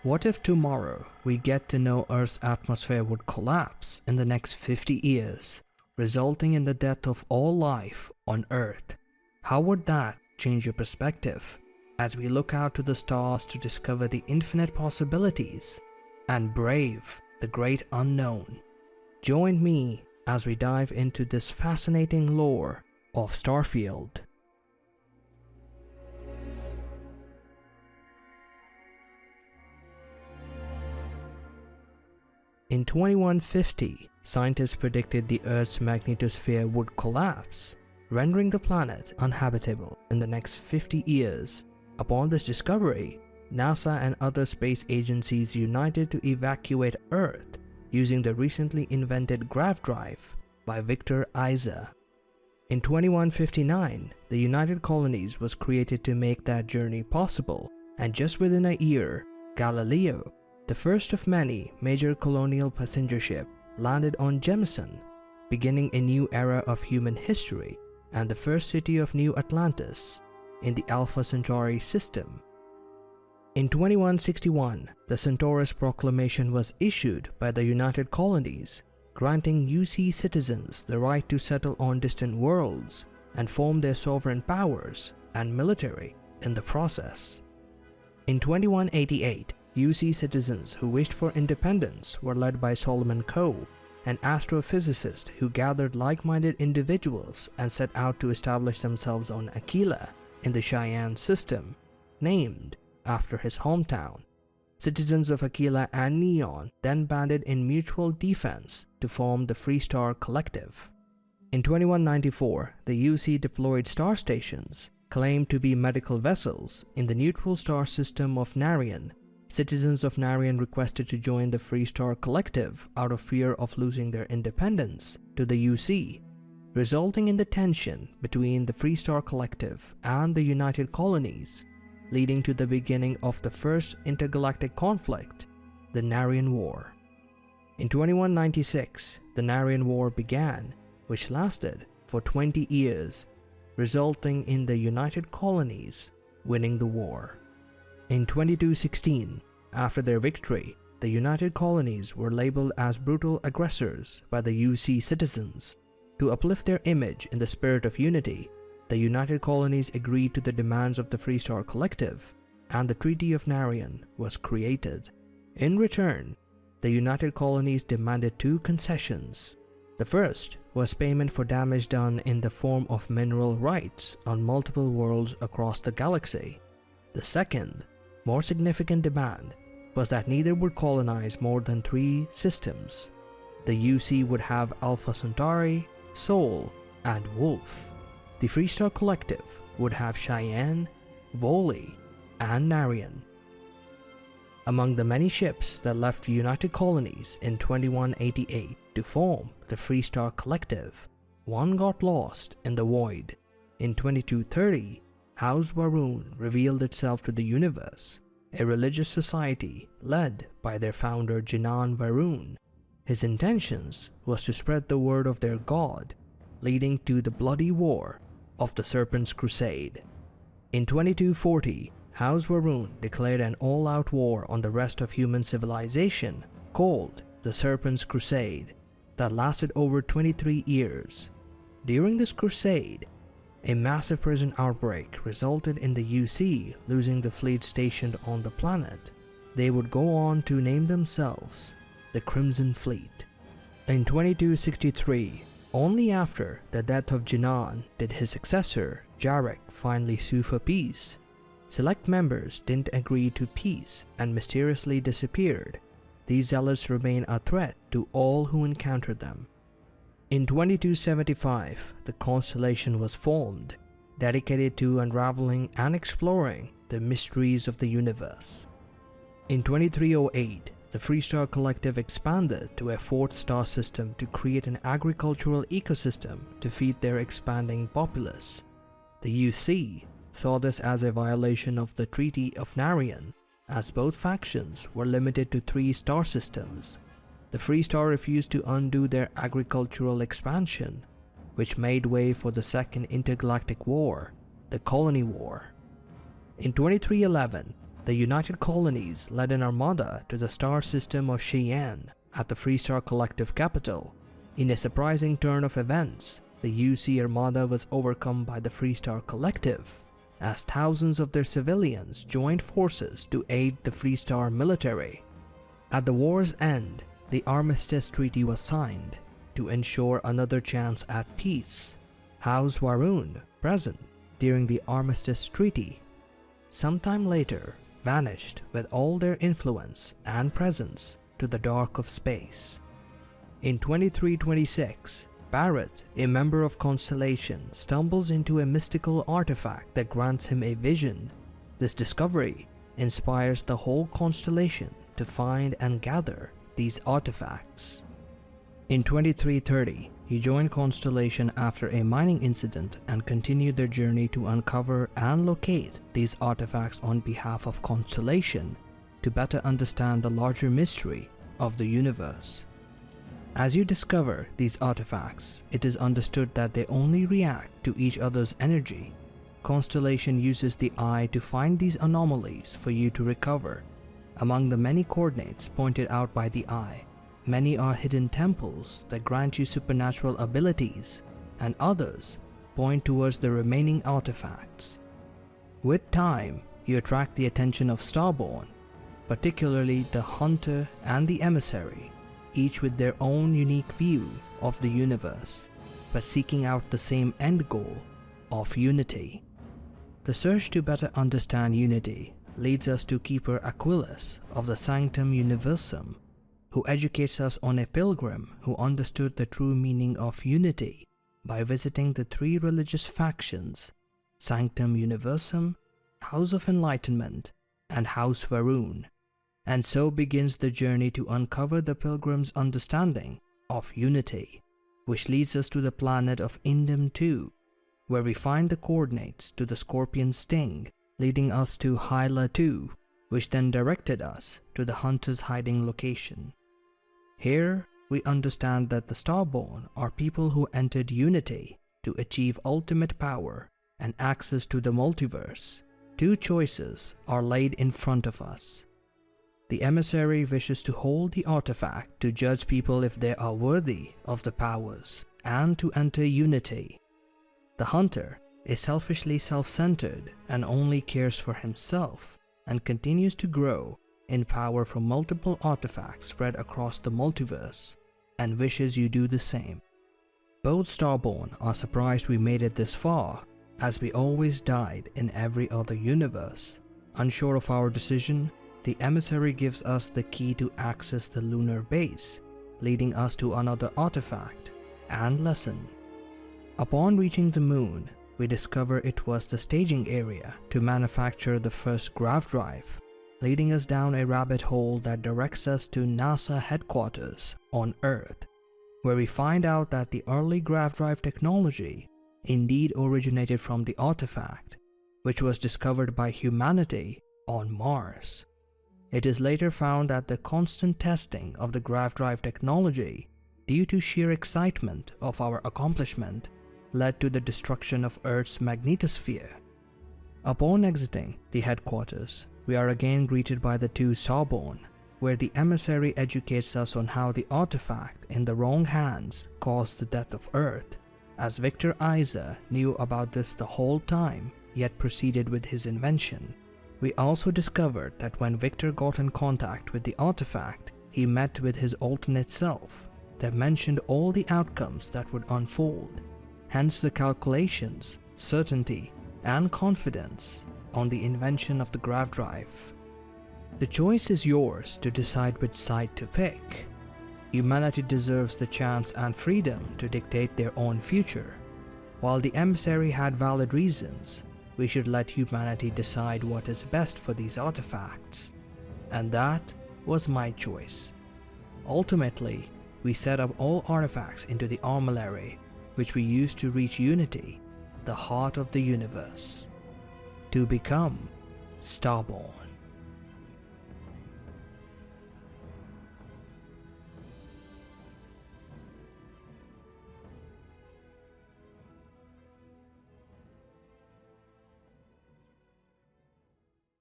What if tomorrow we get to know Earth's atmosphere would collapse in the next 50 years, resulting in the death of all life on Earth? How would that change your perspective as we look out to the stars to discover the infinite possibilities and brave the great unknown? Join me as we dive into this fascinating lore of Starfield. In 2150, scientists predicted the Earth's magnetosphere would collapse, rendering the planet uninhabitable in the next 50 years. Upon this discovery, NASA and other space agencies united to evacuate Earth using the recently invented grav drive by Victor Isa. In 2159, the United Colonies was created to make that journey possible, and just within a year, Galileo, the first of many major colonial passenger ships, landed on Jameson, beginning a new era of human history and the first city of New Atlantis in the Alpha Centauri system. In 2161, the Centaurus Proclamation was issued by the United Colonies, granting UC citizens the right to settle on distant worlds and form their sovereign powers and military in the process. In 2188, UC citizens who wished for independence were led by Solomon Coe, an astrophysicist who gathered like-minded individuals and set out to establish themselves on Aquila in the Cheyenne system, named after his hometown. Citizens of Aquila and Narion then banded in mutual defense to form the Freestar Collective. In 2194, the UC deployed star stations, claimed to be medical vessels, in the neutral star system of Narion. Citizens of Narion requested to join the Freestar Collective out of fear of losing their independence to the UC, resulting in the tension between the Freestar Collective and the United Colonies, leading to the beginning of the first intergalactic conflict, the Narion War. In 2196, the Narion War began, which lasted for 20 years, resulting in the United Colonies winning the war. In 2216, after their victory, the United Colonies were labeled as brutal aggressors by the UC citizens. To uplift their image in the spirit of unity, the United Colonies agreed to the demands of the Freestar Collective, and the Treaty of Narion was created. In return, the United Colonies demanded two concessions. The first was payment for damage done in the form of mineral rights on multiple worlds across the galaxy. The second, more significant demand was that neither would colonize more than 3 systems. The UC would have Alpha Centauri, Sol, and Wolf. The Freestar Collective would have Cheyenne, Voli, and Narion. Among the many ships that left United Colonies in 2188 to form the Freestar Collective, one got lost in the void. In 2230, House Varun revealed itself to the universe, a religious society led by their founder Jinan Varun. His intentions was to spread the word of their god, leading to the bloody war of the Serpent's Crusade. In 2240, House Varun declared an all-out war on the rest of human civilization called the Serpent's Crusade that lasted over 23 years. During this crusade, a massive prison outbreak resulted in the UC losing the fleet stationed on the planet. They would go on to name themselves the Crimson Fleet. In 2263, only after the death of Jinan did his successor, Jarek, finally sue for peace. Select members didn't agree to peace and mysteriously disappeared. These zealots remain a threat to all who encounter them. In 2275, the Constellation was formed, dedicated to unraveling and exploring the mysteries of the universe. In 2308, the Freestar Collective expanded to a 4th star system to create an agricultural ecosystem to feed their expanding populace. The UC saw this as a violation of the Treaty of Narion, as both factions were limited to 3 star systems. The Freestar refused to undo their agricultural expansion, which made way for the Second Intergalactic War, the Colony War. In 2311, the United Colonies led an armada to the star system of Cheyenne at the Freestar Collective capital. In a surprising turn of events, the UC armada was overcome by the Freestar Collective, as thousands of their civilians joined forces to aid the Freestar military. At the war's end, the Armistice Treaty was signed to ensure another chance at peace. House Varun, present during the Armistice Treaty, sometime later vanished with all their influence and presence to the dark of space. In 2326, Barrett, a member of Constellation, stumbles into a mystical artifact that grants him a vision. This discovery inspires the whole Constellation to find and gather these artifacts. In 2330, he joined Constellation after a mining incident and continued their journey to uncover and locate these artifacts on behalf of Constellation to better understand the larger mystery of the universe. As you discover these artifacts, it is understood that they only react to each other's energy. Constellation uses the eye to find these anomalies for you to recover. Among the many coordinates pointed out by the eye, many are hidden temples that grant you supernatural abilities, and others point towards the remaining artifacts. With time, you attract the attention of Starborn, particularly the Hunter and the Emissary, each with their own unique view of the universe, but seeking out the same end goal of unity. The search to better understand unity leads us to Keeper Aquilus of the Sanctum Universum, who educates us on a pilgrim who understood the true meaning of unity by visiting the three religious factions, Sanctum Universum, House of Enlightenment, and House Varun, and so begins the journey to uncover the pilgrim's understanding of unity, which leads us to the planet of Indum II, where we find the coordinates to the Scorpion Sting, leading us to Hyla II, which then directed us to the Hunter's hiding location. Here, we understand that the Starborn are people who entered unity to achieve ultimate power and access to the multiverse. Two choices are laid in front of us. The Emissary wishes to hold the artifact to judge people if they are worthy of the powers and to enter unity. The Hunter is selfishly self-centered and only cares for himself and continues to grow in power from multiple artifacts spread across the multiverse and wishes you do the same. Both Starborn are surprised we made it this far, as we always died in every other universe. Unsure of our decision, the Emissary gives us the key to access the lunar base, leading us to another artifact and lesson. Upon reaching the moon, we discover it was the staging area to manufacture the first grav drive, leading us down a rabbit hole that directs us to NASA headquarters on Earth, where we find out that the early grav drive technology indeed originated from the artifact, which was discovered by humanity on Mars. It is later found that the constant testing of the grav drive technology, due to sheer excitement of our accomplishment, led to the destruction of Earth's magnetosphere. Upon exiting the headquarters, we are again greeted by the two Starborn, where the Emissary educates us on how the artifact in the wrong hands caused the death of Earth, as Victor Isa knew about this the whole time, yet proceeded with his invention. We also discovered that when Victor got in contact with the artifact, he met with his alternate self that mentioned all the outcomes that would unfold, hence the calculations, certainty, and confidence on the invention of the grav drive. The choice is yours to decide which side to pick. Humanity deserves the chance and freedom to dictate their own future. While the Emissary had valid reasons, we should let humanity decide what is best for these artifacts. And that was my choice. Ultimately, we set up all artifacts into the armillary, which we used to reach unity, the heart of the universe, to become Starborn.